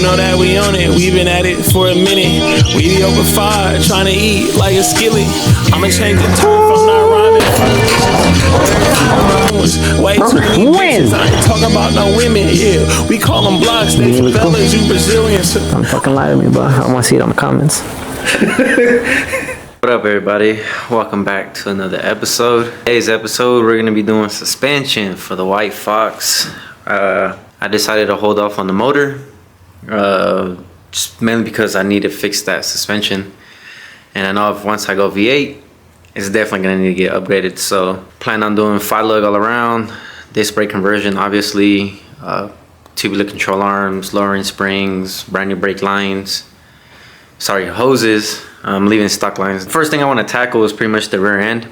know that we on it, we been at it for a minute. We be over 5, trying to eat like a skillet. I'ma change the tone from not rhyming. Way too many bitches, I ain't talking about no women, yeah. We call them blocks, they fellas, you Brazilians. Don't fucking lie to me, but I wanna see it on the comments. What up, everybody? Welcome back to another episode. Today's episode, we're gonna be doing suspension for the White Fox. I decided to hold off on the motor, just mainly because I need to fix that suspension. And I know if once I go V8, it's definitely gonna need to get upgraded. So plan on doing 5-lug all around, disc brake conversion, obviously, tubular control arms, lowering springs, brand new brake lines, hoses. I'm leaving stock lines. First thing I want to tackle is pretty much the rear end.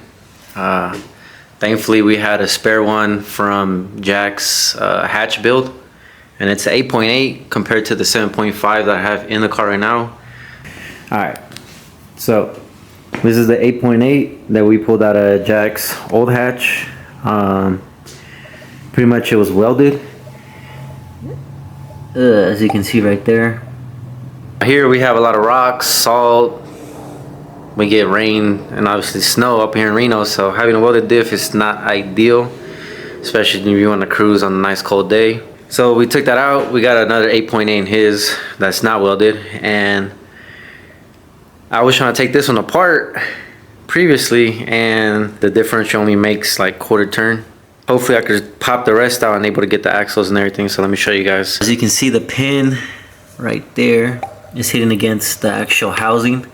Thankfully we had a spare one from Jack's hatch build, and it's 8.8 compared to the 7.5 that I have in the car right now. Alright, so this is the 8.8 that we pulled out of Jack's old hatch. Pretty much it was welded, as you can see right there. Here we have a lot of rocks, salt. We get rain and obviously snow up here in Reno, so having a welded diff is not ideal, especially if you want to cruise on a nice cold day. So we took that out. We got another 8.8 in his that's not welded, and I was trying to take this one apart previously, and the differential only makes like quarter turn. Hopefully I could pop the rest out and able to get the axles and everything, so let me show you guys. As you can see, the pin right there is hitting against the actual housing,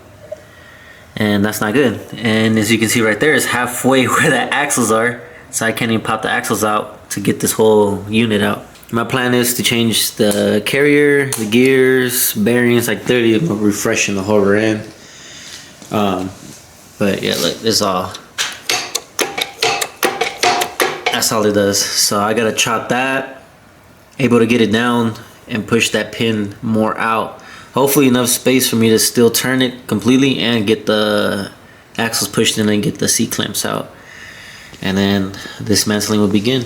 and that's not good. And as you can see right there, is halfway where the axles are, so I can't even pop the axles out to get this whole unit out. My plan is to change the carrier, the gears, bearings, like literally refreshing the whole rear end. But yeah, look, this all, that's all it does. So I gotta chop that, able to get it down and push that pin more out. Hopefully enough space for me to still turn it completely and get the axles pushed in and get the C-clamps out. And then dismantling will begin.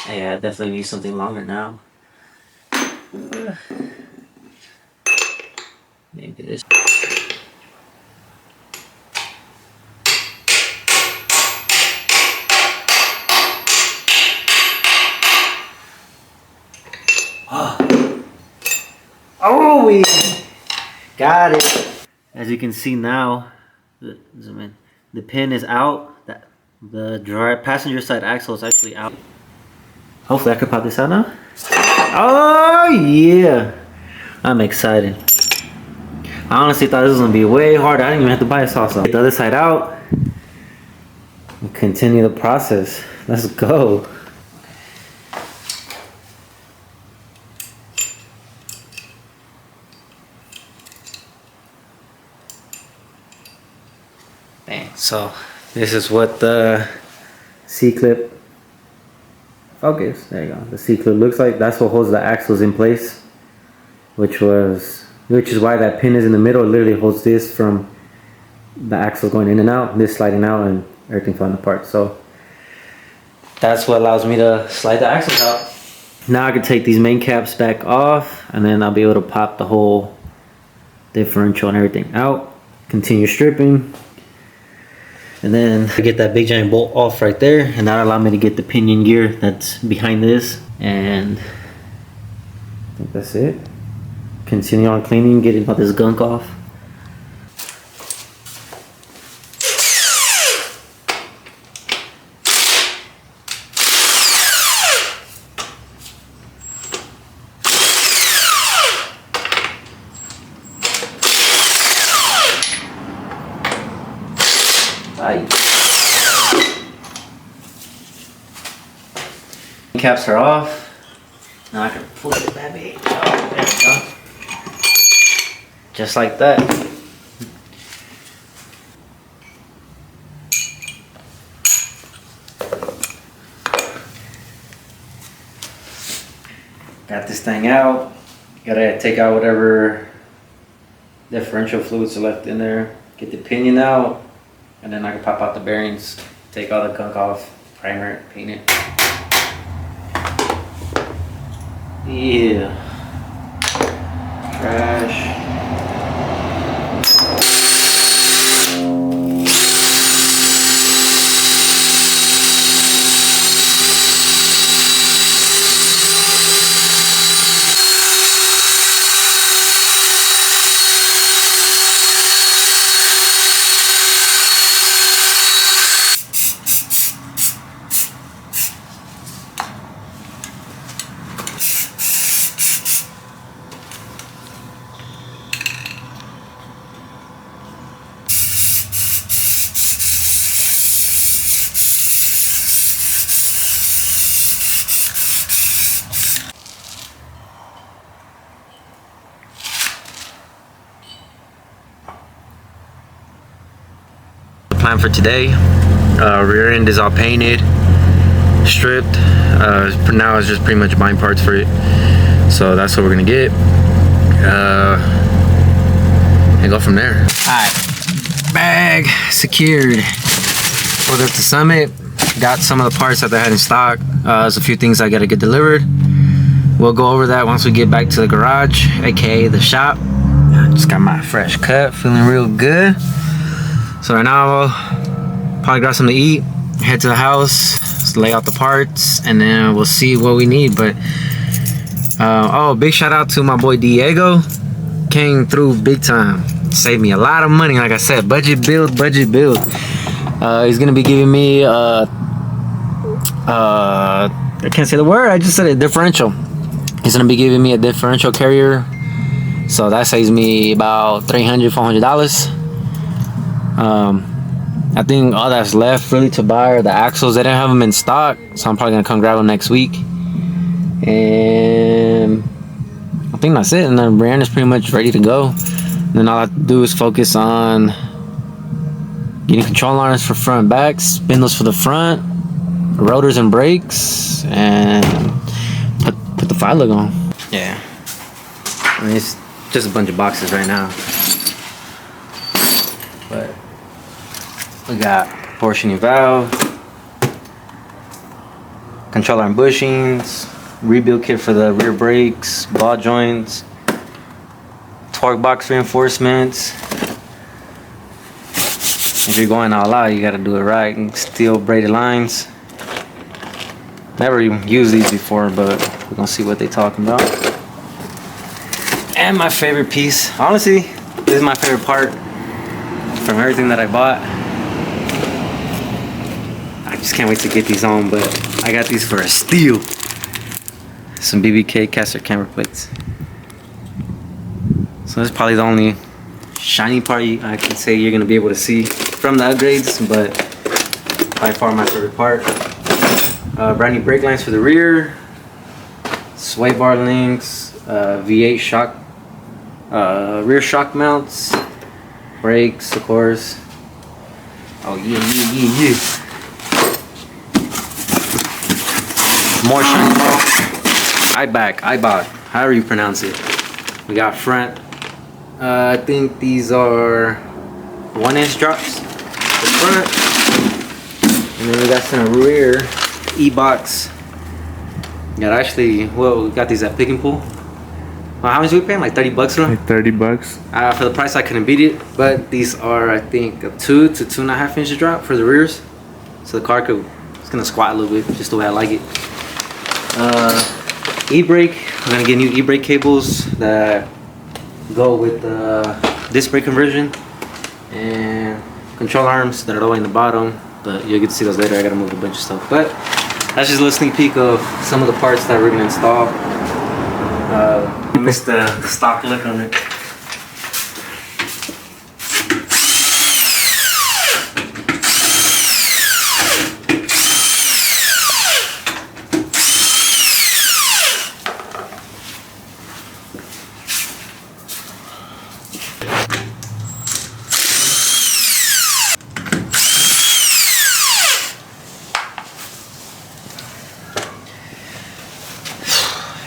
Yeah, I definitely need something longer now. Maybe this. Oh, we got it. As you can see now, zoom in. The pin is out. The passenger side axle is actually out. Hopefully I can pop this out now. Oh yeah, I'm excited. I honestly thought this was gonna be way harder. I didn't even have to buy a saw. Get the other side out and continue the process. Let's go. Dang. So this is what the C-clip. Focus. There you go. The C-clip looks like. That's what holds the axles in place, which is why that pin is in the middle. It literally holds this from the axle going in and out, this sliding out, and everything falling apart. So that's what allows me to slide the axles out. Now I can take these main caps back off, and then I'll be able to pop the whole differential and everything out. Continue stripping. And then I get that big giant bolt off right there, and that'll allow me to get the pinion gear that's behind this. And I think that's it. Continue on cleaning, getting all this gunk off. Caps are off. Now I can pull it that big. Oh, there we go. Just like that. Got this thing out. Gotta take out whatever differential fluids are left in there. Get the pinion out, and then I can pop out the bearings. Take all the gunk off, primer it, paint it. Yeah. Trash. Plan for today. Rear end is all painted, stripped. For now it's just pretty much buying parts for it. So that's what we're gonna get. And go from there. Alright, bag secured. Pulled up to Summit. Got some of the parts that they had in stock. There's a few things I gotta get delivered. We'll go over that once we get back to the garage, aka the shop. Just got my fresh cut, feeling real good. So right now I'll probably grab something to eat, head to the house, lay out the parts, and then we'll see what we need. But oh, big shout out to my boy Diego. Came through big time, saved me a lot of money. Like I said, budget build. He's gonna be giving me I can't say the word, I just said a differential. He's gonna be giving me a differential carrier, so that saves me about $300-$400. I think all that's left really to buy are the axles. They didn't have them in stock, so I'm probably gonna come grab them next week. And I think that's it. And then brand is pretty much ready to go. And then all I have to do is focus on getting control arms for front and back, spindles for the front, rotors and brakes, and put the fire lug on. Yeah, I mean, it's just a bunch of boxes right now, but we got proportioning valve, control arm bushings, rebuild kit for the rear brakes, ball joints, torque box reinforcements. If you're going all out, you gotta do it right. And steel braided lines. Never even used these before, but we're gonna see what they're talking about. And my favorite piece, honestly, this is my favorite part from everything that I bought. I just can't wait to get these on, but I got these for a steal. Some BBK caster camber plates. So that's probably the only shiny part I can say you're gonna be able to see from the upgrades, but by far my favorite part. Brand new brake lines for the rear, sway bar links, V8 shock, rear shock mounts, brakes, of course. Oh yeah. More shiny parts. Ibach, however you pronounce it. We got front. I think these are 1-inch drops for front, and then we got some rear e-box. Got actually, well, we got these at Pick&Pull. Well, how much did we pay? Like 30 bucks for them? Like 30 bucks. For the price, I couldn't beat it. But these are, I think, a 2 to 2.5 inch drop for the rears, so the car it's gonna squat a little bit, just the way I like it. E-brake. I'm gonna get new e-brake cables that go with the disc brake conversion, and control arms that are low in the bottom, but you'll get to see those later. I gotta move a bunch of stuff, but that's just a little sneak peek of some of the parts that we're gonna install. I missed the stock look on it.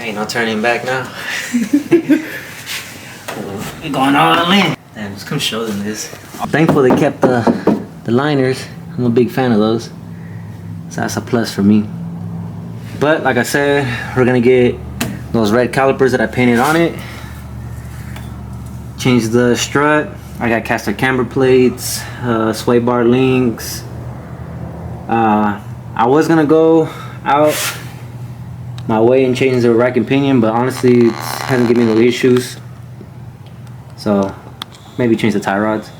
Ain't no turning back now. We're going all in. Damn, just come show them this. I'm thankful they kept the liners. I'm a big fan of those. So that's a plus for me. But like I said, we're gonna get those red calipers that I painted on it. Change the strut. I got caster camber plates, sway bar links. I was gonna go out my way and change the rack and pinion, but honestly it hasn't given me no issues. So maybe change the tie rods.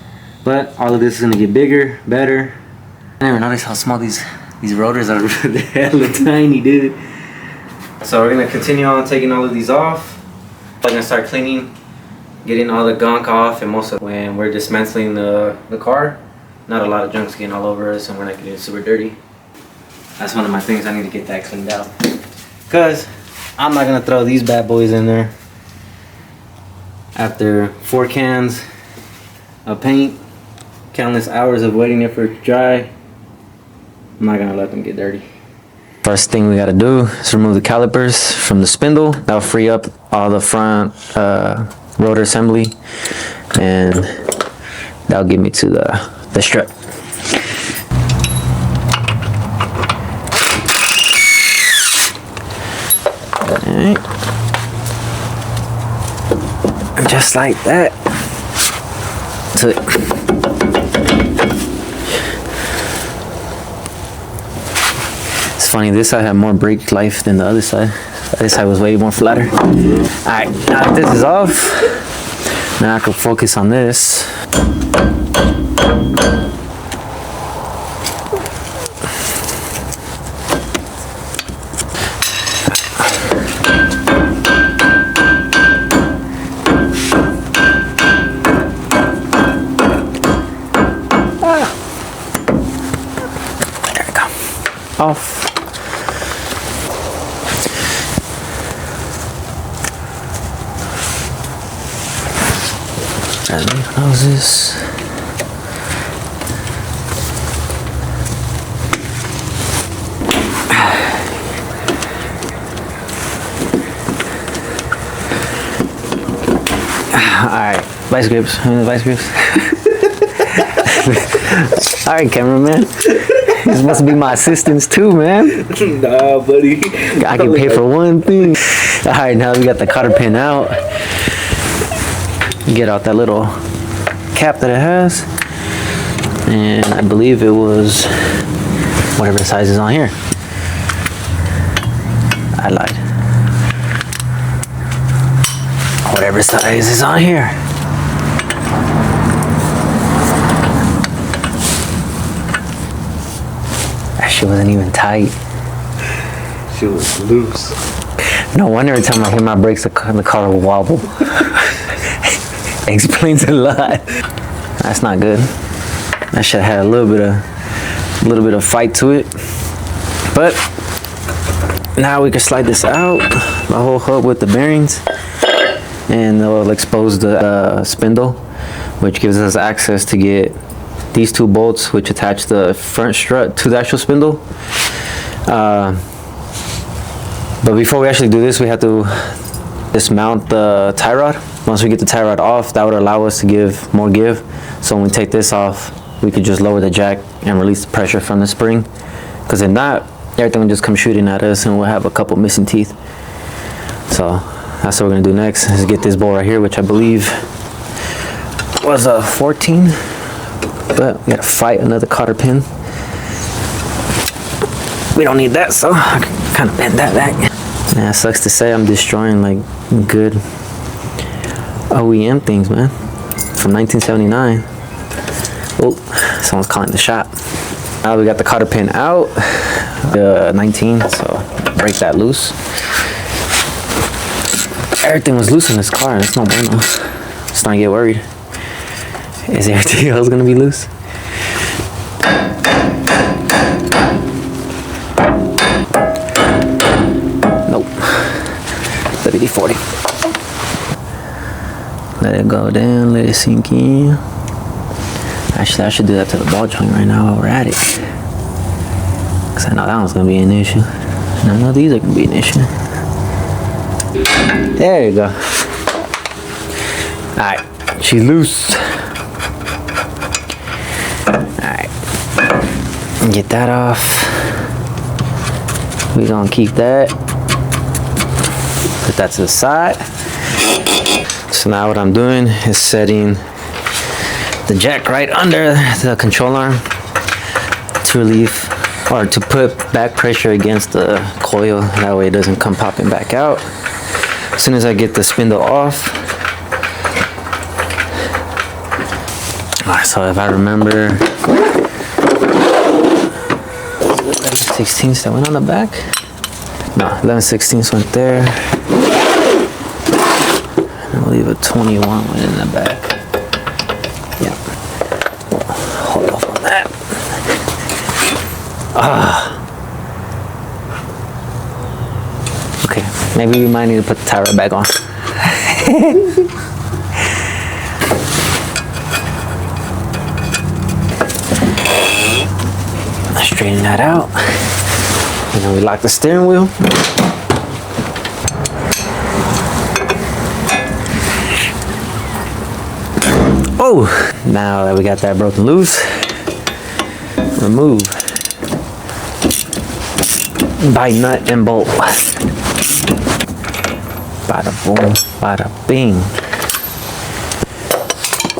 But all of this is gonna get bigger, better. I never noticed how small these rotors are. They're hella tiny, dude. So we're gonna continue on taking all of these off. I'm gonna start cleaning, getting all the gunk off, and most of when we're dismantling the car, not a lot of junk's getting all over us and we're not getting super dirty. That's one of my things. I need to get that cleaned out. Cause I'm not gonna throw these bad boys in there after 4 cans of paint, countless hours of waiting it for it to dry. I'm not gonna let them get dirty. First thing we gotta do is remove the calipers from the spindle. That'll free up all the front rotor assembly, and that'll get me to the strut. Alright. And just like that. That's it. It's funny, this side had more brake life than the other side. This side was way more flatter. Alright, now that this is off, now I can focus on this. There we go. Off. Houses. Alright, vice grips. Vice grips. Alright, cameraman. This must be my assistants too, man. Nah, buddy. I can pay for one thing. Alright, now we got the cotter pin out. Get out that little cap that it has, and I believe it was whatever the size is on here. I lied. Whatever size is on here. That shit wasn't even tight. She was loose. No wonder every time I hit my brakes, the car will wobble. Explains a lot. That's not good. That shit had a little bit of fight to it. But now we can slide this out, the whole hub with the bearings, and they'll expose the spindle, which gives us access to get these 2 bolts, which attach the front strut to the actual spindle. But before we actually do this, we have to dismount the tie rod. Once we get the tie rod off, that would allow us to give more give. So when we take this off, we could just lower the jack and release the pressure from the spring. Because if not, everything will just come shooting at us and we'll have a couple missing teeth. So that's what we're gonna do next, is get this bolt right here, which I believe was a 14. But we gotta fight another cotter pin. We don't need that, so I can kind of bend that back. Yeah, it sucks to say I'm destroying like good OEM things, man, from 1979. Oh, someone's calling the shop. Now we got the cotter pin out, the 19, so break that loose. Everything was loose in this car, it's no bueno. Let's not get worried. Is everything else gonna be loose? Nope. WD-40. Let it go down, let it sink in. Actually, I should do that to the ball joint right now while we're at it. Because I know that one's going to be an issue. And I know these are going to be an issue. There you go. Alright, she's loose. Alright, get that off. We're gonna keep that. Put that to the side. So now what I'm doing is setting the jack right under the control arm to relieve or to put back pressure against the coil. That way it doesn't come popping back out. As soon as I get the spindle off. Alright, so if I remember, 11/16 that went on the back. No, 11/16 went there. I believe a 21 went in the back. Yeah. Hold off on that. Okay, maybe we might need to put the tie rod back on. Straighten that out. And then we lock the steering wheel. Oh, now that we got that broken loose, remove by nut and bolt. Bada boom, bada bing.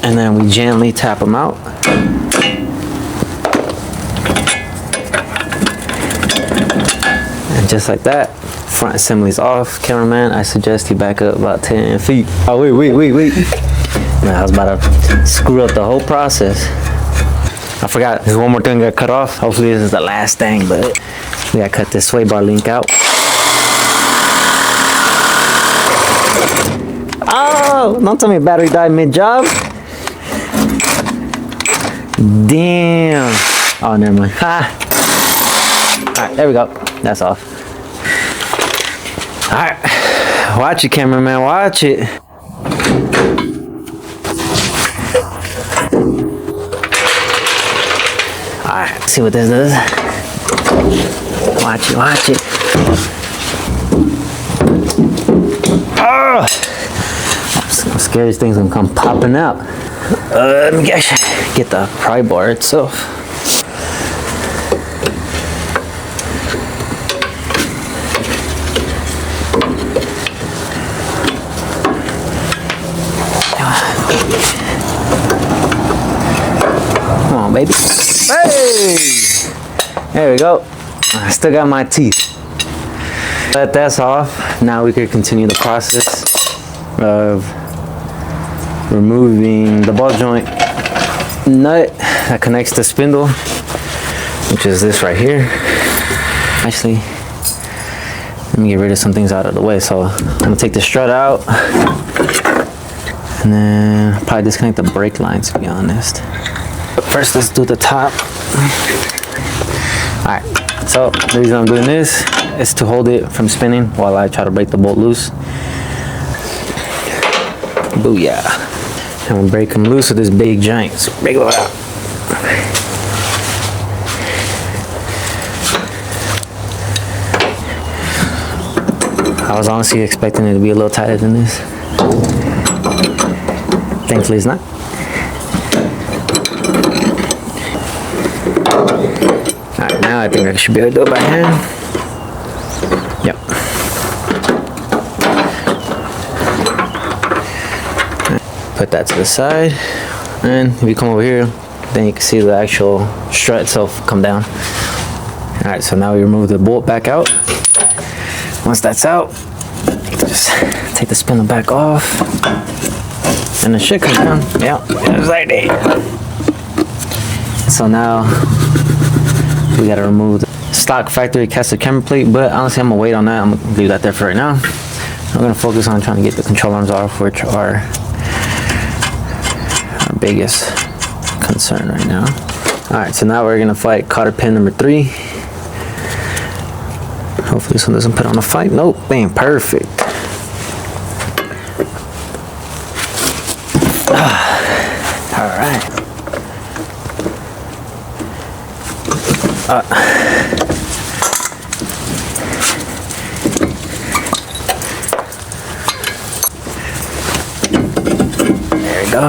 And then we gently tap them out. And just like that, front assembly's off. Cameraman, I suggest you back up about 10 feet. Oh, wait. Man, I was about to screw up the whole process. I forgot, there's one more thing that got cut off. Hopefully this is the last thing, but we gotta cut this sway bar link out. Oh, don't tell me battery died mid-job. Damn. Oh, never mind. Ha. Alright, there we go. That's off. Alright. Watch it, cameraman. Watch it. Alright, see what this does. Watch it. Oh! I'm scared these things gonna come popping out. Let me get the pry bar itself. Come on, baby. Hey! There we go. I still got my teeth. But that's off. Now we could continue the process of removing the ball joint nut that connects the spindle, which is this right here. Actually, let me get rid of some things out of the way. So I'm gonna take the strut out and then probably disconnect the brake line, to be honest. But first, let's do the top. All right, so the reason I'm doing this is to hold it from spinning while I try to break the bolt loose. Booyah. And we'll break them loose with this big giant. So break it out. I was honestly expecting it to be a little tighter than this. Thankfully it's not. Alright, now I think I should be able to do it by hand. Yep. Put that to the side, and if you come over here, then you can see the actual strut itself come down. All right, so now we remove the bolt back out. Once that's out, just take the spindle back off, and it should come down. Yeah, it's right there. So now we gotta remove the stock factory caster camber plate, but honestly, I'm gonna wait on that. I'm gonna leave that there for right now. I'm gonna focus on trying to get the control arms off, which are biggest concern right now. All right, so now we're gonna fight cotter pin number 3. Hopefully this one doesn't put on a fight. Nope, bam, perfect. All right. go.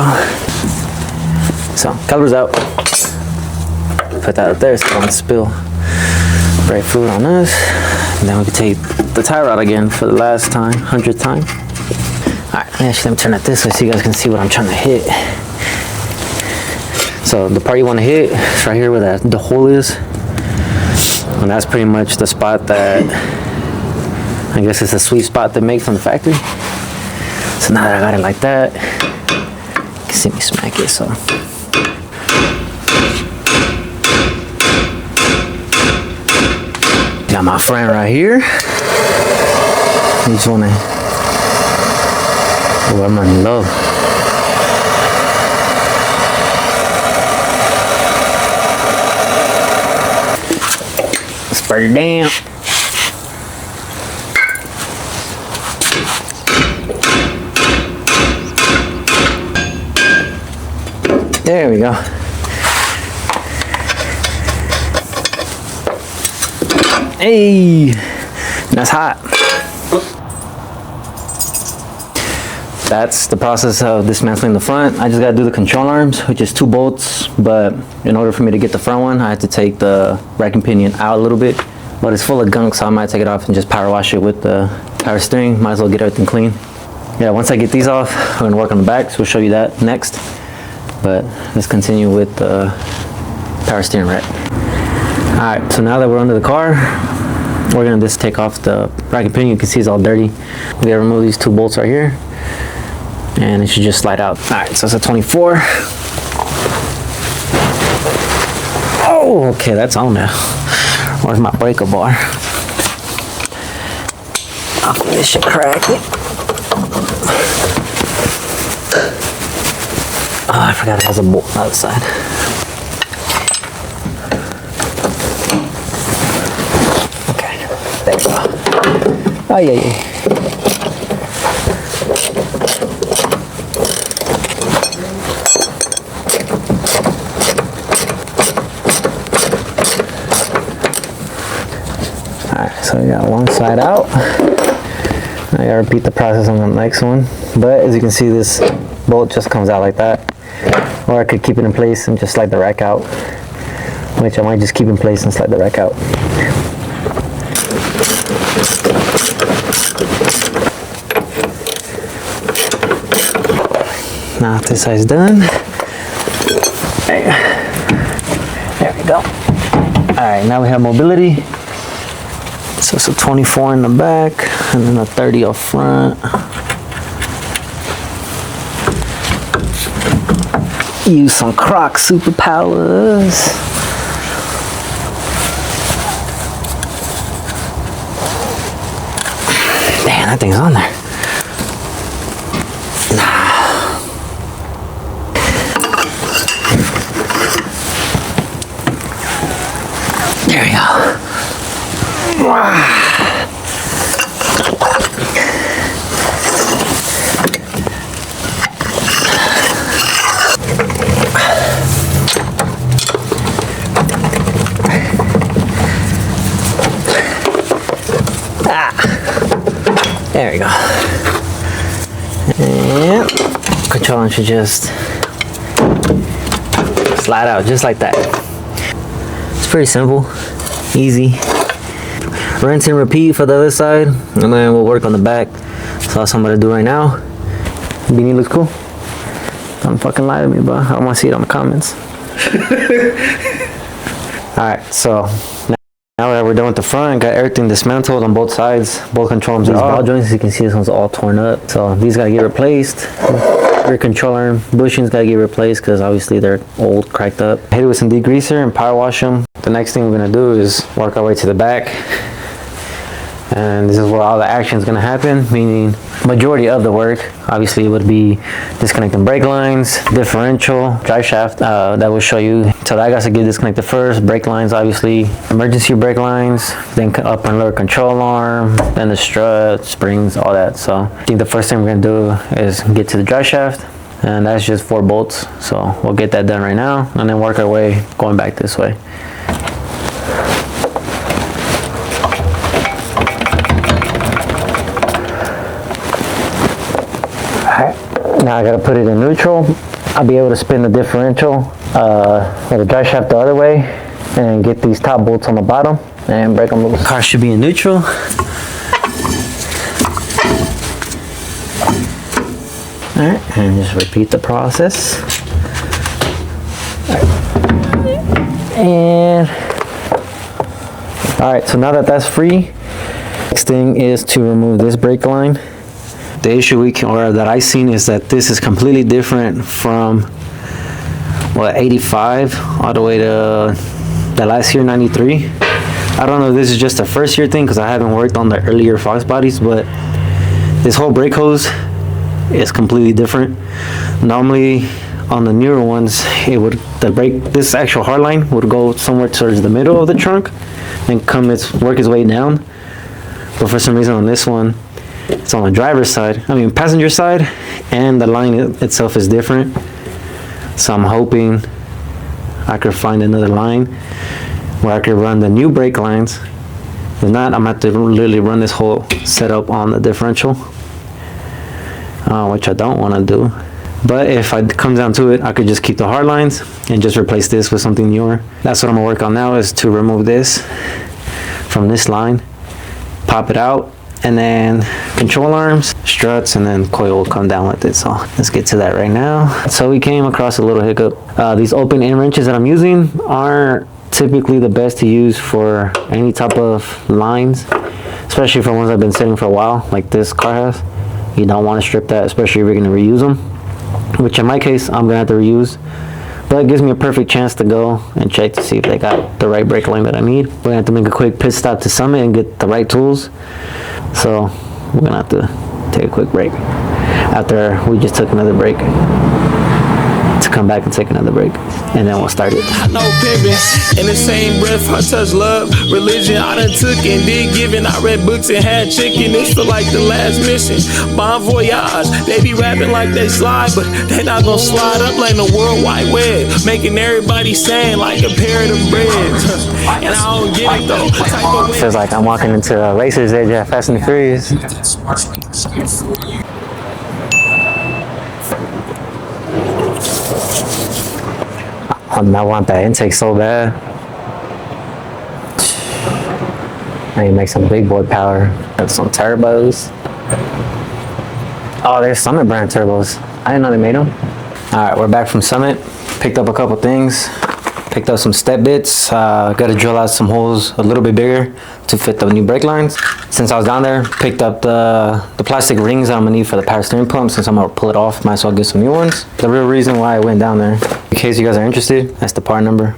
So calipers out. Put that up there so it don't spill brake fluid on us. And then we can take the tire out again for the last time, 100th time. Alright, let me turn it this way so you guys can see what I'm trying to hit. So the part you want to hit is right here where the hole is. And that's pretty much the spot that, I guess it's a sweet spot to make from the factory. So now that I got it like that, you can see me smack it, so. Got my friend right here. You just wanna, oh, I'm in love. Spray it down. There we go. Hey, that's hot. That's the process of dismantling the front. I just gotta do the control arms, which is 2 bolts, but in order for me to get the front one, I had to take the rack and pinion out a little bit, but it's full of gunk, so I might take it off and just power wash it with the power steering. Might as well get everything clean. Yeah, once I get these off, I'm gonna work on the back, so we'll show you that next. But let's continue with the power steering rack. All right, so now that we're under the car, we're gonna just take off the rack and pinion. You can see it's all dirty. We gotta remove these 2 bolts right here, and it should just slide out. All right, so it's a 24. Oh, okay, that's on now. Where's my breaker bar? Hopefully this should crack it. Oh, I forgot it has a bolt on the other side. Okay, there we go. Oh, yeah, yeah. Alright, so we got one side out. I gotta repeat the process on the next one. But as you can see, this bolt just comes out like that. Or I could keep it in place and just slide the rack out, which I might just keep in place and slide the rack out. Now this side's done. There we go. Alright, now we have mobility. So it's a 24 in the back and then a 30 up front. Use some Croc superpowers. Damn, that thing's on there. There we go. Wow. There we go. And control should just slide out just like that. It's pretty simple, easy. Rinse and repeat for the other side, and then we'll work on the back. So that's what I'm gonna do right now. Beanie looks cool. Don't fucking lie to me, bro. I want to see it on the comments. Alright, so now that we're done with the front, got everything dismantled on both sides. Both control arms are ball joints. As you can see, this one's all torn up. So these gotta get replaced. Rear control arm bushings gotta get replaced because obviously they're old, cracked up. Hit it with some degreaser and power wash them. The next thing we're gonna do is work our way to the back. And this is where all the action is gonna happen, meaning majority of the work obviously would be disconnecting brake lines, differential, drive shaft. That will show you. So that got to get disconnected first. Brake lines, obviously, emergency brake lines, then up and lower control arm, then the strut, springs, all that. So I think the first thing we're gonna do is get to the drive shaft, and that's just 4 bolts. So we'll get that done right now, and then work our way going back this way. Now I gotta put it in neutral. I'll be able to spin the differential with the drive shaft the other way and get these top bolts on the bottom and break them loose. Car should be in neutral. Alright, and just repeat the process. And alright, so now that that's free, next thing is to remove this brake line. The issue that I seen is that this is completely different from what 85 all the way to the last year 93. I don't know if this is just a first year thing because I haven't worked on the earlier FoxBodies, but this whole brake hose is completely different. Normally on the newer ones, this actual hard line would go somewhere towards the middle of the trunk and work its way down. But for some reason on this one, it's on the driver's side, passenger side, and the line itself is different. So I'm hoping I could find another line where I could run the new brake lines. If not, I'm gonna have to literally run this whole setup on the differential, which I don't want to do. But if it comes down to it, I could just keep the hard lines and just replace this with something newer. That's what I'm gonna work on now, is to remove this from this line, pop it out, and then control arms, struts, and then coil will come down with it. So let's get to that right now. So we came across a little hiccup. These open end wrenches that I'm using aren't typically the best to use for any type of lines, especially for ones I've been setting for a while, like this car has. You don't want to strip that, especially if you're going to reuse them, which in my case, I'm going to have to reuse. But it gives me a perfect chance to go and check to see if they got the right brake line that I need. We're going to have to make a quick pit stop to Summit and get the right tools. So we're going to have to take a quick break after we just took another break, to come back and take another break, and then we'll start it. No pimping. In the same breath, I touch love. Religion, I done took and did giving. I read books and had chicken. It's for like the last mission. Bon voyage. They be rapping like they slide, but they not gonna slide up like the World Wide Web, making everybody saying like a pair of them breads. And I don't get it though. Feels like I'm walking into a racer's edge at Fast and the Furious. I want that intake so bad. I need to make some big boy power. Have some turbos. Oh, there's Summit brand turbos. I didn't know they made them. All right, we're back from Summit. Picked up a couple things. Picked up some step bits. Got to drill out some holes a little bit bigger to fit the new brake lines. Since I was down there, picked up the plastic rings that I'm gonna need for the power steering pump. Since I'm gonna pull it off, might as well get some new ones. The real reason why I went down there, in case you guys are interested, that's the part number.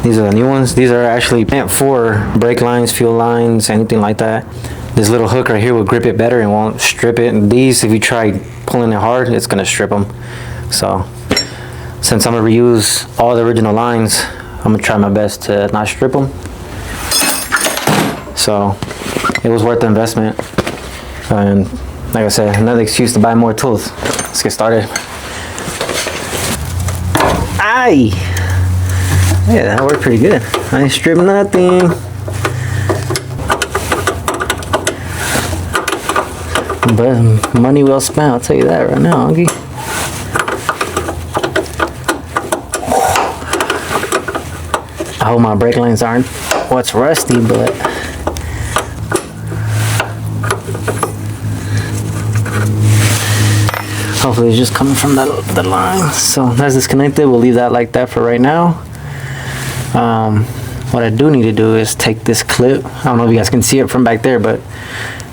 These are the new ones. These are actually meant for brake lines, fuel lines, anything like that. This little hook right here will grip it better and won't strip it. And these, if you try pulling it hard, it's gonna strip them. So since I'm gonna reuse all the original lines, I'm gonna try my best to not strip them. So it was worth the investment. And like I said, another excuse to buy more tools. Let's get started. Aye! Yeah, that worked pretty good. I ain't stripped nothing. But money well spent, I'll tell you that right now, Augie. I hope my brake lines aren't what's rusty, but hopefully it's just coming from the line. So that's disconnected. We'll leave that like that for right now. What I do need to do is take this clip. I don't know if you guys can see it from back there, but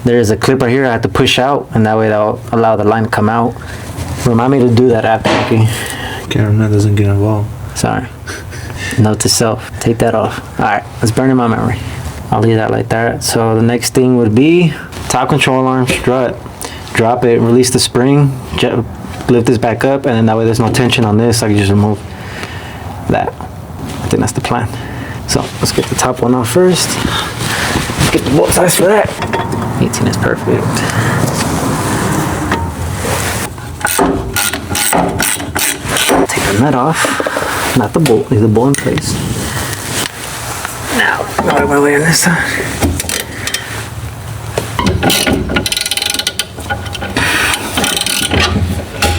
there's a clip right here I have to push out, and that way that'll allow the line to come out. Remind me to do that after, okay? Cameraman doesn't get involved. Sorry. Note to self, take that off. All right, let's burn in my memory. I'll leave that like that. So the next thing would be top control arm strut. Drop it, release the spring, lift this back up, and then that way there's no tension on this. I can just remove that. I think that's the plan. So let's get the top one off first. Get the bolt size for that. 18 is perfect. Take the nut off. Not the bolt, leave the bolt in place. Now, go my way on this side.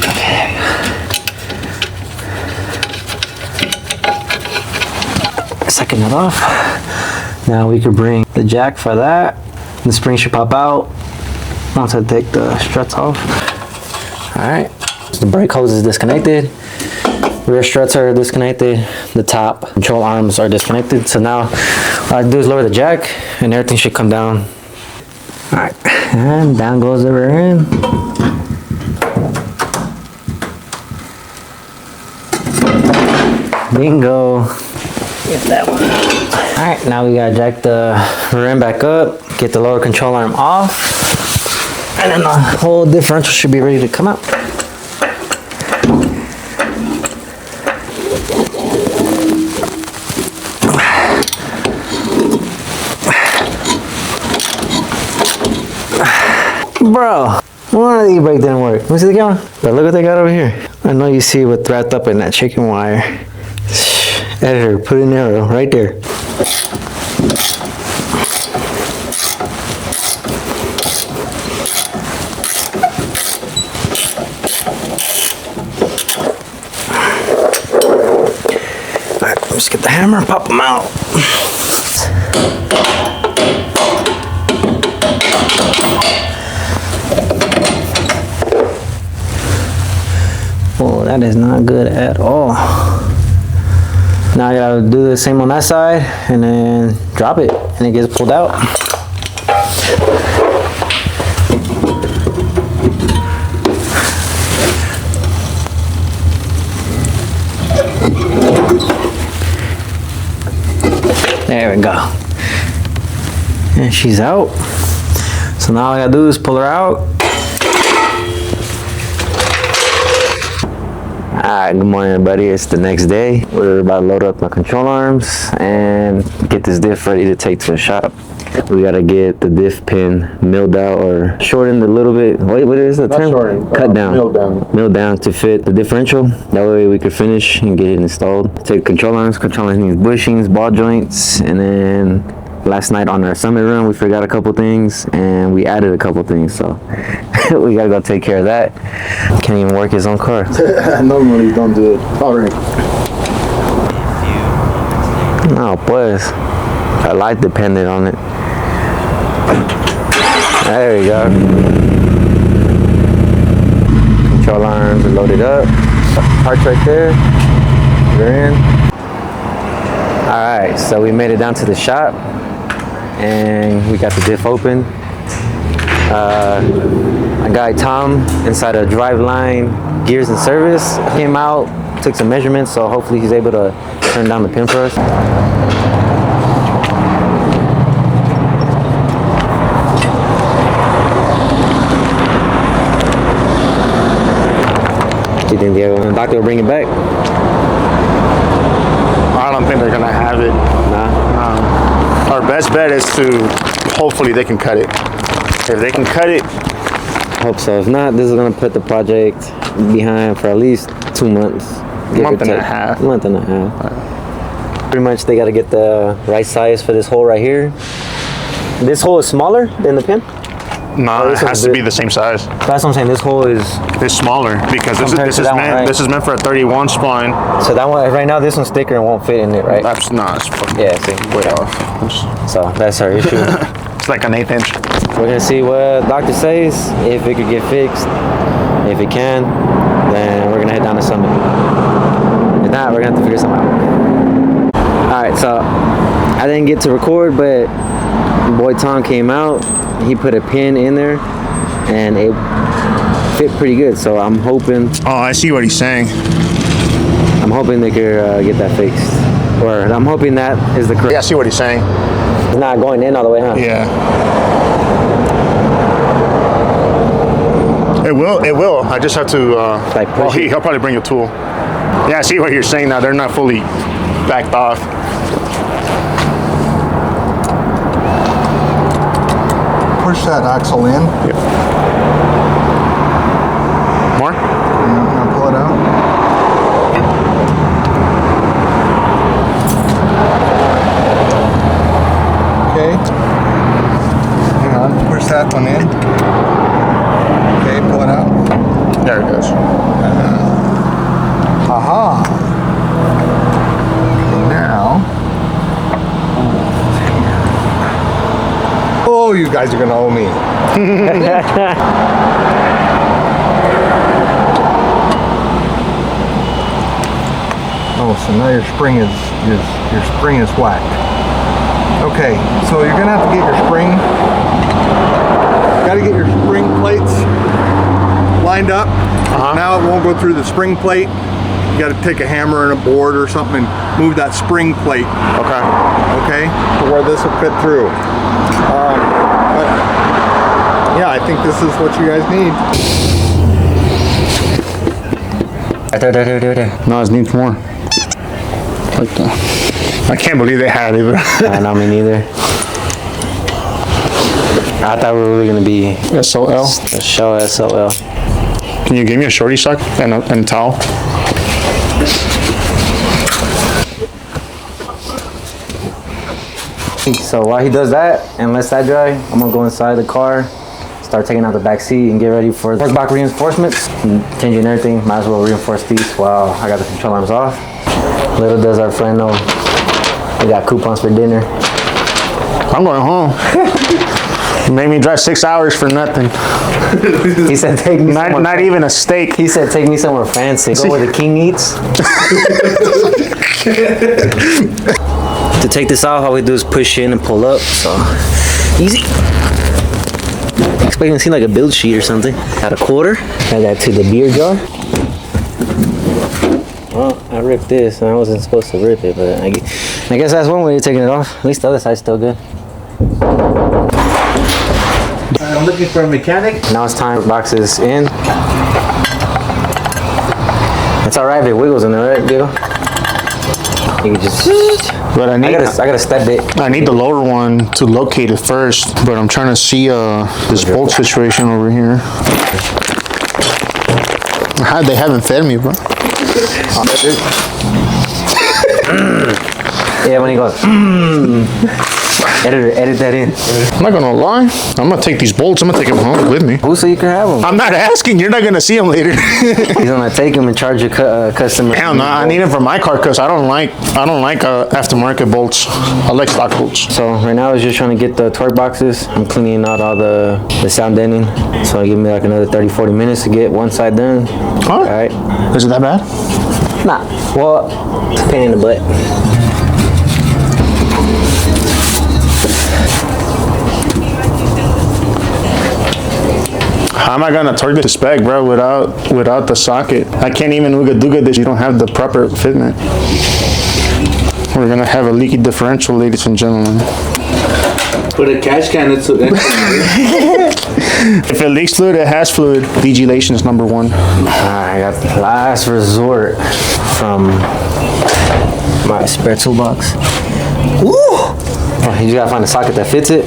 Okay. second it off. Now we could bring the jack for that. The spring should pop out once I take the struts off. All right, the brake hose is disconnected. Rear struts are disconnected. The top control arms are disconnected. So now all I do is lower the jack and everything should come down. All right, and down goes the rear end. Bingo. Get that one. All right, now we gotta jack the rear end back up, get the lower control arm off, and then the whole differential should be ready to come out. Bro, one of these brakes didn't work. Let me see the camera. But look what they got over here. I know you see what's wrapped up in that chicken wire. Editor, put an arrow right there. Alright, let's get the hammer and pop them out. Oh, that is not good at all. Now I gotta do the same on that side and then drop it and it gets pulled out. There we go. And she's out. So now all I gotta do is pull her out. Alright, good morning everybody. It's the next day. We're about to load up my control arms and get this diff ready to take to the shop. We gotta get the diff pin milled out or shortened a little bit. Wait, what is the term? Shortened, cut down. milled down. Milled down to fit the differential. That way we could finish and get it installed. Take control arms. Control arms needs bushings, ball joints, and then last night on our summit run we forgot a couple things and we added a couple things, so we gotta go take care of that. Can't even work his own car. Normally don't do it. Alright. No, pues. Our life depended on it. There we go. Control arms are loaded up. Parts right there. They're in. Alright, so we made it down to the shop and we got the diff open. My guy Tom inside of Driveline Gears and Service came out, took some measurements, so hopefully he's able to turn down the pin for us. Do you think the doctor will bring it back? I don't think they're gonna have it. Nah. Our best bet is to hopefully they can cut it. If they can cut it, Hope so. If not, this is gonna put the project behind for at least 2 months. month and a half. Month and a half. Pretty much they gotta get the right size for this hole right here. This hole is smaller than the pin? no, it has to be the same size. That's what I'm saying. This hole is, It's smaller because Compared to that one, right? this is meant for a 31 spline. so that one, right now this one's thicker and won't fit in it, right? That's it's fucking Yeah, see. way off. So that's our issue. It's like an 1/8 inch. We're gonna see what doctor says, if it could get fixed. If it can, then we're gonna head down to Summit. If not, we're gonna have to figure something out. Alright, so I didn't get to record, but boy Tom came out. He put a pin in there and it fit pretty good. So I'm hoping Oh, I see what he's saying. they could get that fixed. Or I'm hoping that is the correct. Yeah, I see what he's saying. It's not going in all the way, huh? Yeah. It will. I just have to, Like push well, it? he'll probably bring a tool. Yeah, I see what you're saying now. They're not fully backed off. Push that axle in. More? Now pull it out. Okay. Hang on. Push that one in. Okay, pull it out. There it goes. Aha. Okay, now know you guys are gonna owe me. Oh, so now your spring is whacked. Okay, so you're gonna have to get your spring. Gotta get your spring plates lined up. Now it won't go through the spring plate. You gotta take a hammer and a board or something and move that spring plate. Okay. Okay, to where this will fit through. But yeah, I think this is what you guys need. There. No, it needs more. Like that. I can't believe they had it. I know, me neither. I thought we were really gonna be SOL. a show SOL. Can you give me a shorty sock and a towel? So while he does that and lets that dry, I'm gonna go inside the car, start taking out the back seat and get ready for the torque box reinforcements. Changing everything, might as well reinforce these while I got the control arms off. Little does our friend know, we got coupons for dinner. I'm going home. You made me drive 6 hours for nothing. He said take me somewhere. Not even a steak. He said take me somewhere fancy. Go where the king eats. To take this out, all we do is push in and pull up, so easy. Expecting to see like a build sheet or something. Got a quarter. Add that to the beer jar. Well, I ripped this and I wasn't supposed to rip it, but I guess that's one way of taking it off. At least the other side's still good. I'm looking for a mechanic. Now it's time for boxes in. It's alright if it wiggles in there, right, Diego? You can just... But I gotta step it. I need the lower one to locate it first, but I'm trying to see this bolt situation over here. They haven't fed me, bro. Yeah, when he goes, edit that in. I'm not gonna lie. I'm gonna take these bolts. I'm gonna take them home with me. Who said you can have them? I'm not asking. You're not gonna see them later. He's gonna take them and charge your customer. Hell no, I need them for my car because I don't like aftermarket bolts. I like stock bolts. So right now I was just trying to get the torque boxes. I'm cleaning out all the sound deadening. So it'll give me like another 30-40 minutes to get one side done. All right. Is it that bad? Nah. Well, it's a pain in the butt. How am I gonna torque this spec, bro, without the socket? I can't even ooga-dooga this. You don't have the proper fitment. We're gonna have a leaky differential, ladies and gentlemen. Put a cash can. It's If it leaks fluid, it has fluid. Vigilation is number one. I got the last resort from my spare toolbox. Woo! Oh, you just gotta find a socket that fits it.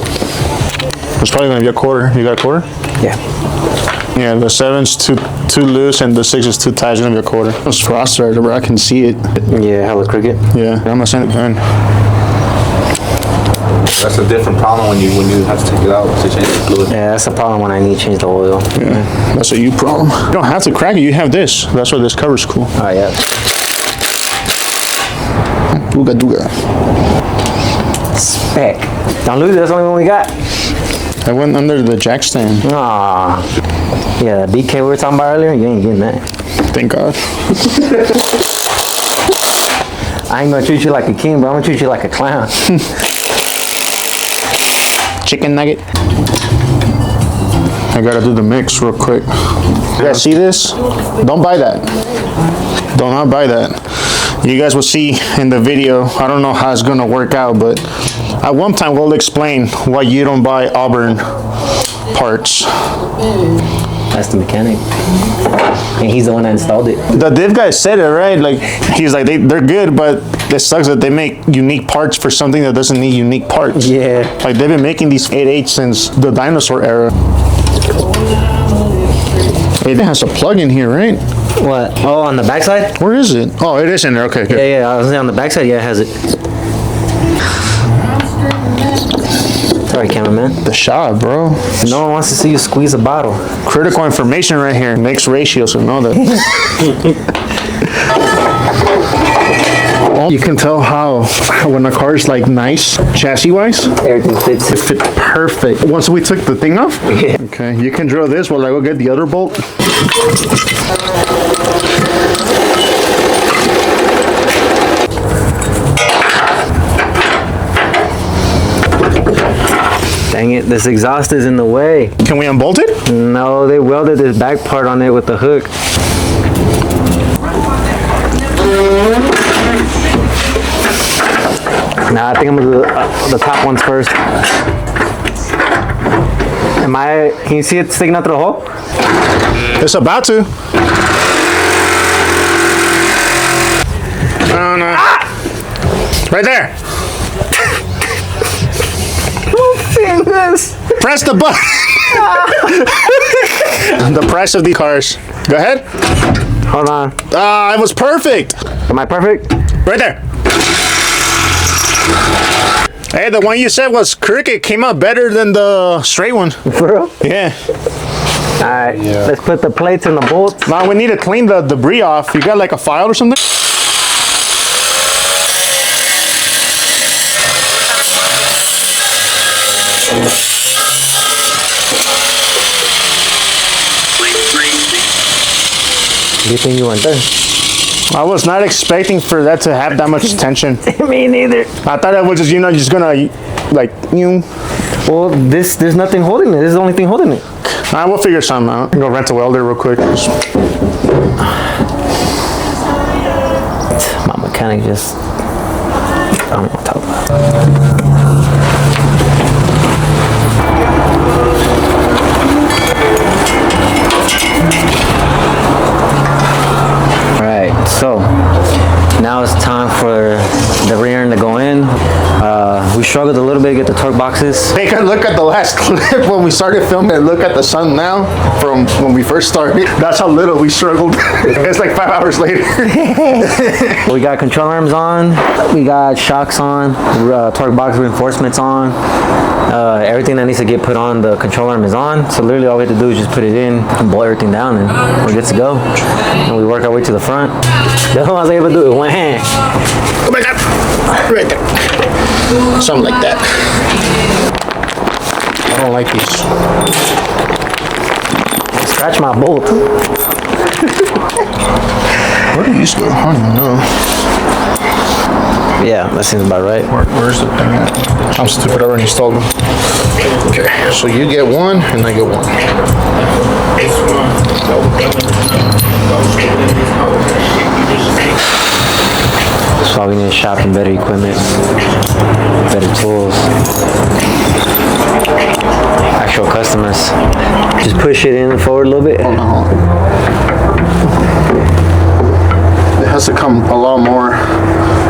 It's probably gonna be a quarter. You got a quarter? Yeah. Yeah, the 7's too loose and the 6 is too tight. It's gonna be a quarter. It's frosted, bro. I can see it. Yeah, hella crooked. Yeah, I'm gonna send it in. That's a different problem when you have to take it out to change the fluid. Yeah, that's the problem when I need to change the oil. Yeah, that's a you problem. You don't have to crack it. You have this. That's why this cover's cool. Oh, yeah. Ooga-dooga. Spec. Don't lose it. That's the only one we got. I went under the jack stand. Aw. Yeah, the BK we were talking about earlier, you ain't getting that. Thank God. I ain't gonna treat you like a king, bro. I'm gonna treat you like a clown. Chicken nugget. I gotta do the mix real quick. You guys see this? Don't buy that. Do not buy that. You guys will see in the video. I don't know how it's gonna work out, but at one time we'll explain why you don't buy Auburn parts. That's the mechanic. And he's the one that installed it. The div guy said it, right? Like, he's like, they're good, but it sucks that they make unique parts for something that doesn't need unique parts. Yeah. Like, they've been making these 8.8 since the dinosaur era. It has a plug in here, right? What? Oh, on the backside? Where is it? Oh, it is in there. Okay, good. Yeah, I was saying on the backside, yeah, it has it. Sorry, cameraman. The shot, bro. No one wants to see you squeeze a bottle. Critical information right here. Mixed ratio, so know that. Oh, You can tell how when a car is like nice chassis wise, Everything fits. it fit perfect. Once we took the thing off, okay, you can drill this while I go get the other bolt. Dang it, this exhaust is in the way. Can we unbolt it? No, they welded this back part on it with the hook. Nah, I think I'm gonna do the top ones first. Can you see it sticking out through the hole? It's about to. Oh no. Ah! Right there. Press the button. The price of the cars. Go ahead. Hold on. Ah, it was perfect. Am I perfect? Right there. Hey, the one you said was crooked came out better than the straight one. For real? Yeah. Alright, let's put the plates and the bolts. Now we need to clean the debris off. You got like a file or something? You think you went there? I was not expecting for that to have that much tension. Me neither. I thought it was just, just gonna, like, Well, there's nothing holding it. This is the only thing holding it. I will figure something out. Go rent a welder real quick. My mechanic just, I don't know what to talk about. Alright, so now it's time for the rear end to go in. We struggled a little bit to get the torque boxes. Take a look at the last clip when we started filming and look at the sun now from when we first started. That's how little we struggled. It's like 5 hours later. We got control arms on, we got shocks on, torque box reinforcements on. Everything that needs to get put on the control arm is on. So literally all we have to do is just put it in and bolt everything down and we're good to go. And we work our way to the front. That's what I was able to do. It went hand. Oh my God, right there. Something like that. I don't like these. Scratch my bolt. Where do these go? I don't even know. Yeah, that seems about right. Where's the thing at? I'm stupid, I already installed them. Okay, so you get one and I get one. That's why we need to shop and better equipment, better tools, actual customers. Just push it in forward a little bit. It has to come a lot more.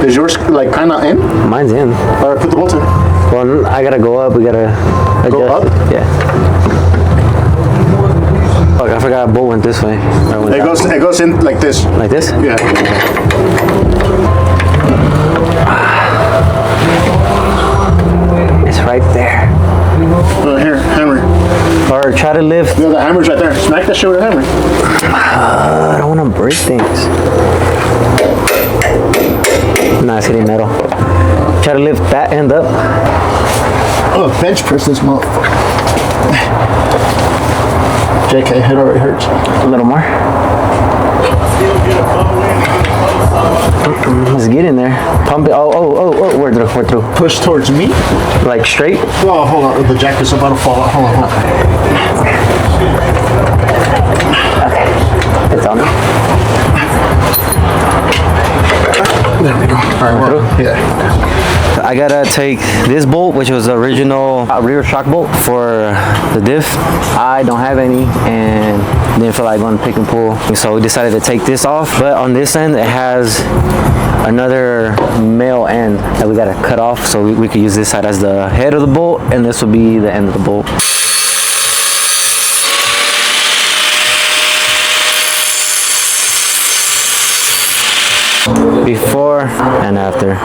Is yours like kind of in? Mine's in. All right, put the bolt in. Well, I gotta go up. We gotta adjust. Go up? Yeah. Fuck, I forgot a bolt went this way. It goes in like this. Like this? Yeah. It's right there. Here, hammer. Or try to lift. Yeah, the hammer's right there. Smack that shit with a hammer. I don't want to break things. Nah, it's hitting metal. Try to lift that end up. Oh, bench press this motherfucker. JK, head already hurts. A little more. Let's get in there. Pump it. Oh, we're through. Push towards me. Like straight. Oh, hold on. The jacket's about to fall out. Hold on. Okay. It's on there. There we go. All right, we're yeah. I gotta take this bolt, which was the original rear shock bolt for the diff. I don't have any and didn't feel like going to pick and pull. So we decided to take this off. But on this end, it has another male end that we gotta cut off. So we could use this side as the head of the bolt and this will be the end of the bolt. Before and after.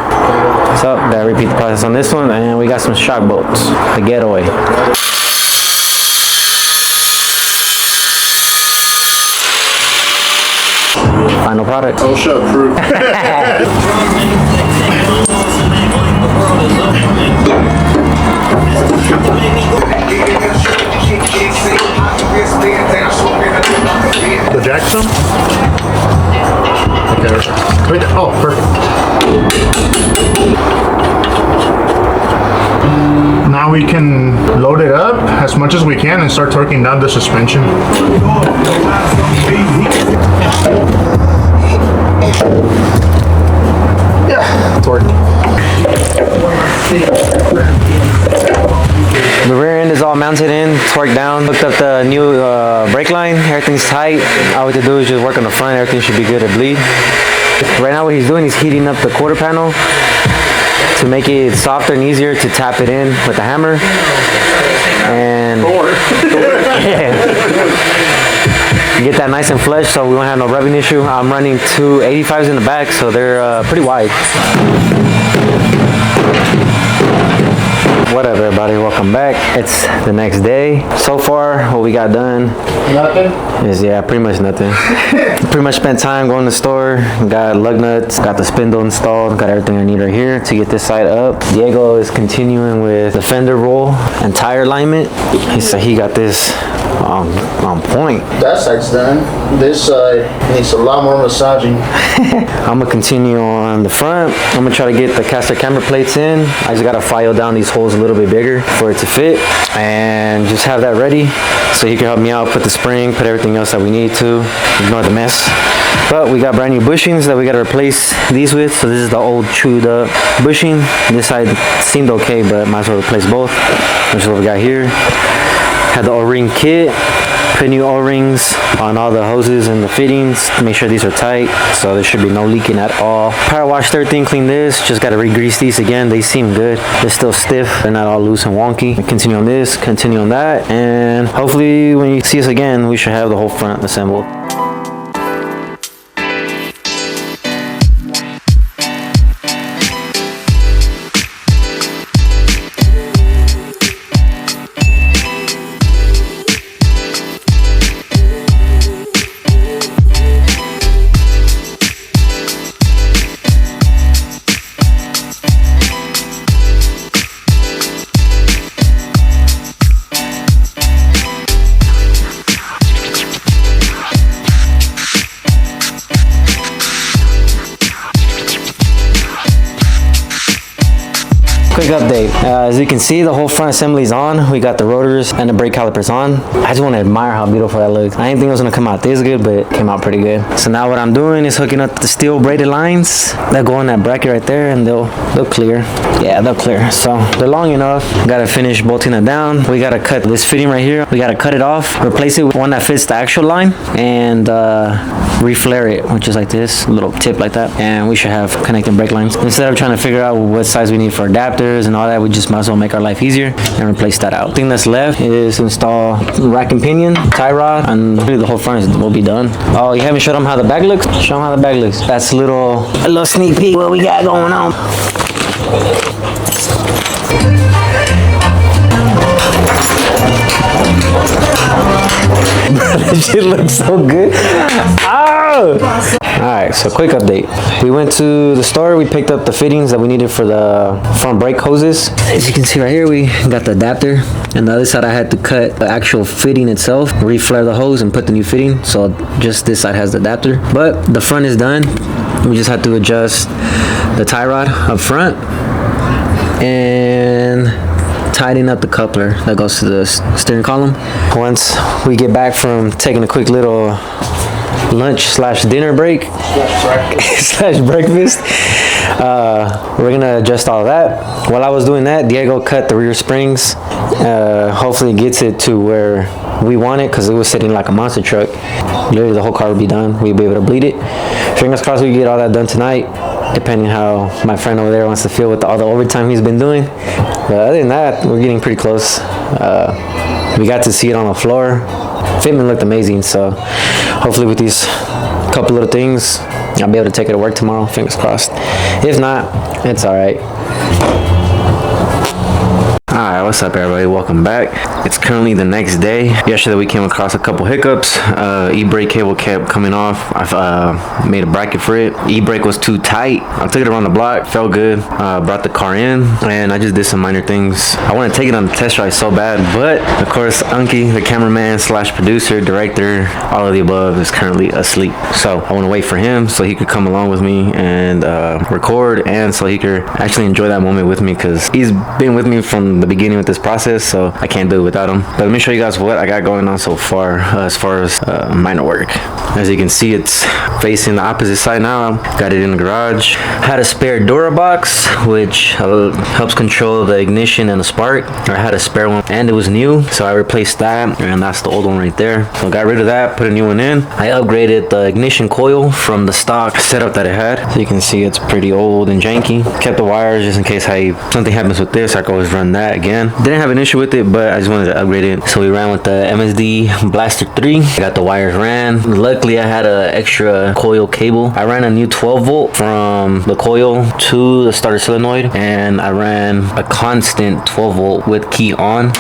So gotta repeat the process on this one, and we got some shock bolts, the getaway. Final product. OSHA approved. The Jackson? Okay, right there. Oh, perfect. Now we can load it up as much as we can and start torquing down the suspension. Yeah, torque. The rear end is all mounted in, torqued down. Hooked up the new brake line. Everything's tight. All we have to do is just work on the front. Everything should be good to bleed. Right now what he's doing is heating up the quarter panel to make it softer and easier to tap it in with the hammer. And get that nice and flush so we won't have no rubbing issue. I'm running two 85s in the back, so they're pretty wide. What up, everybody? Welcome back. It's the next day. So far, what we got done is, yeah, pretty much nothing. Pretty much spent time going to the store, got lug nuts, got the spindle installed, got everything I need right here to get this side up. Diego is continuing with the fender roll and tire alignment. He said he got this on point. That side's done. This side needs a lot more massaging. I'm gonna continue on the front. I'm gonna try to get the caster camber plates in. I just gotta file down these holes a little bit bigger for it to fit and just have that ready so he can help me out, put the spring, put everything else that we need to, ignore the mess. But we got brand new bushings that we gotta replace these with. So this is the old chewed up bushing. This side seemed okay, but might as well replace both, which is what we got here. Had the O-ring kit, put new O-rings on all the hoses and the fittings to make sure these are tight, so there should be no leaking at all. Power washed everything, cleaned this, just got to re-grease these again. They seem good. They're still stiff, they're not all loose and wonky. Continue on this, continue on that, and hopefully when you see us again, we should have the whole front assembled. Quick update. As you can see, the whole front assembly is on. We got the rotors and the brake calipers on. I just want to admire how beautiful that looks. I didn't think it was going to come out this good, but it came out pretty good. So now what I'm doing is hooking up the steel braided lines that go in that bracket right there, and they'll clear. Yeah, they'll clear. So they're long enough. Got to finish bolting it down. We got to cut this fitting right here. We got to cut it off, replace it with one that fits the actual line, and reflare it, which is like this, a little tip like that, and we should have connecting brake lines. Instead of trying to figure out what size we need for adapters and all that, we just might as well make our life easier and replace that out. The thing that's left is to install rack and pinion, tie rod, and really the whole front will be done. Oh, you haven't showed them how the back looks? Show them how the back looks. That's a little sneak peek what we got going on. That shit looks so good. Oh! Alright, so quick update. We went to the store, we picked up the fittings that we needed for the front brake hoses. As you can see right here, we got the adapter. And the other side I had to cut the actual fitting itself, reflare the hose and put the new fitting. So just this side has the adapter. But the front is done. We just had to adjust the tie rod up front and tighten up the coupler that goes to the steering column. Once we get back from taking a quick little lunch / dinner break / breakfast, we're gonna adjust all of that. While I was doing that, Diego cut the rear springs. Hopefully it gets it to where we want it, because it was sitting like a monster truck. Literally the whole car would be done. We'd be able to bleed it. Fingers crossed we get all that done tonight, depending how my friend over there wants to feel with all the overtime he's been doing. But other than that, we're getting pretty close. We got to see it on the floor. Fitment looked amazing, so hopefully with these couple little things, I'll be able to take it to work tomorrow, fingers crossed. If not, it's all right. All right, What's up, everybody? Welcome back. It's currently the next day. Yesterday we came across a couple hiccups. E-brake cable kept coming off. I've made a bracket for it. E-brake was too tight. I took it around the block, felt good. Brought the car in, and I just did some minor things. I want to take it on the test drive so bad, but of course Unky, the cameraman slash producer, director, all of the above, is currently asleep. So I want to wait for him so he could come along with me and record, and so he could actually enjoy that moment with me, because he's been with me from the beginning with this process, so I can't do it without him. But let me show you guys what I got going on so far as far as minor work. As you can see, it's facing the opposite side now. Got it in the garage. Had a spare Dura box, which helps control the ignition and the spark. I had a spare one and it was new, so I replaced that, and that's the old one right there. So got rid of that, put a new one in. I upgraded the ignition coil from the stock setup that it had. So you can see it's pretty old and janky. Kept the wires just in case something happens with this, I can always run that again. Didn't have an issue with it, but I just wanted to upgrade it. So we ran with the MSD Blaster 3. Got the wires ran. Luckily I had an extra coil cable. I ran a new 12 volt from the coil to the starter solenoid, and I ran a constant 12 volt with key on,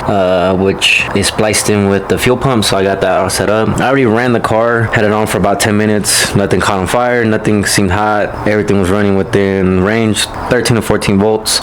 which is spliced in with the fuel pump, so I got that all set up. I already ran the car, had it on for about 10 minutes. Nothing caught on fire, nothing seemed hot. Everything was running within range, 13 to 14 volts.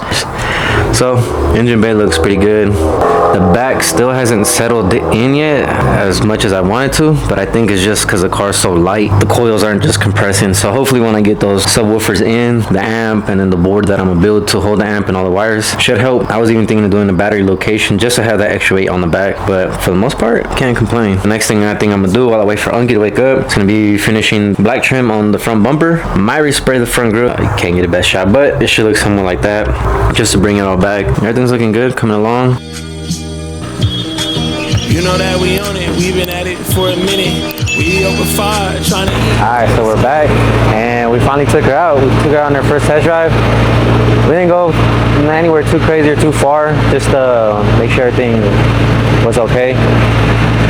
So engine bay looks pretty good. The back still hasn't settled in yet as much as I wanted to, but I think it's just because the car's so light. The coils aren't just compressing, so hopefully when I get those subwoofers in, the amp, and then the board that I'm gonna build to hold the amp and all the wires should help. I was even thinking of doing the battery location just to have that extra weight on the back, but for the most part, can't complain. The next thing I think I'm gonna do while I wait for Unky to wake up, it's gonna be finishing black trim on the front bumper. Might respray the front grille. I can't get the best shot, but it should look somewhat like that, just to bring it all back. Everything's looking good, coming along. You know that we on it, we've been at it for a minute. We over 5 trying to eat. Alright, so we're back, and we finally took her out. We took her on her first test drive. We didn't go anywhere too crazy or too far, just to make sure everything was okay.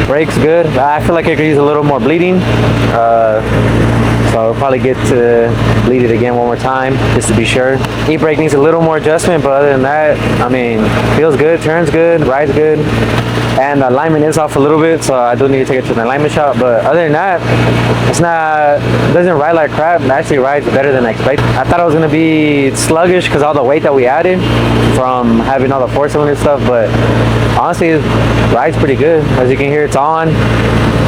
Brakes good. I feel like I could use a little more bleeding. So I'll probably get to bleed it again one more time just to be sure. E-brake needs a little more adjustment, but other than that, I mean, feels good, turns good, rides good. And the alignment is off a little bit, so I do need to take it to the alignment shop. But other than that, it doesn't ride like crap. It actually rides better than I expected. I thought it was gonna be sluggish because all the weight that we added from having all the 4-cylinder stuff, but honestly, it rides pretty good. As you can hear, it's on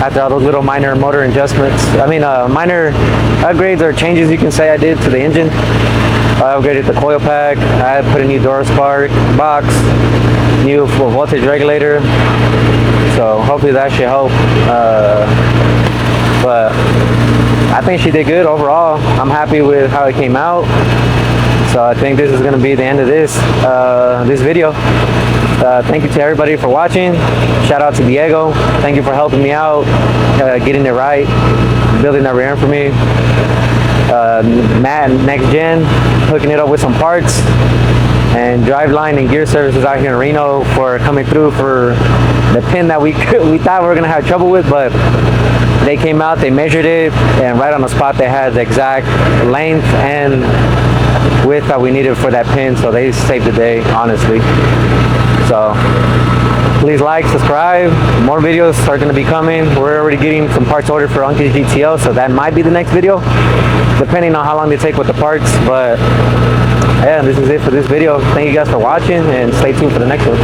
after all those little minor motor adjustments. I mean, minor upgrades or changes you can say I did to the engine. I upgraded the coil pack. I put a new door spark box, new voltage regulator. So hopefully that should help. But I think she did good overall. I'm happy with how it came out. So I think this is going to be the end of this video. Thank you to everybody for watching. Shout out to Diego. Thank you for helping me out, getting it right, building that rear end for me. Matt, Next Gen, hooking it up with some parts, and Driveline and Gear Services out here in Reno for coming through for the pin that we thought we were gonna have trouble with, but they came out, they measured it, and right on the spot they had the exact length and width that we needed for that pin, so they saved the day, honestly. So please like, subscribe. More videos are going to be coming. We're already getting some parts ordered for Unky's GTO, so that might be the next video, depending on how long they take with the parts. But yeah, this is it for this video. Thank you guys for watching, and stay tuned for the next one.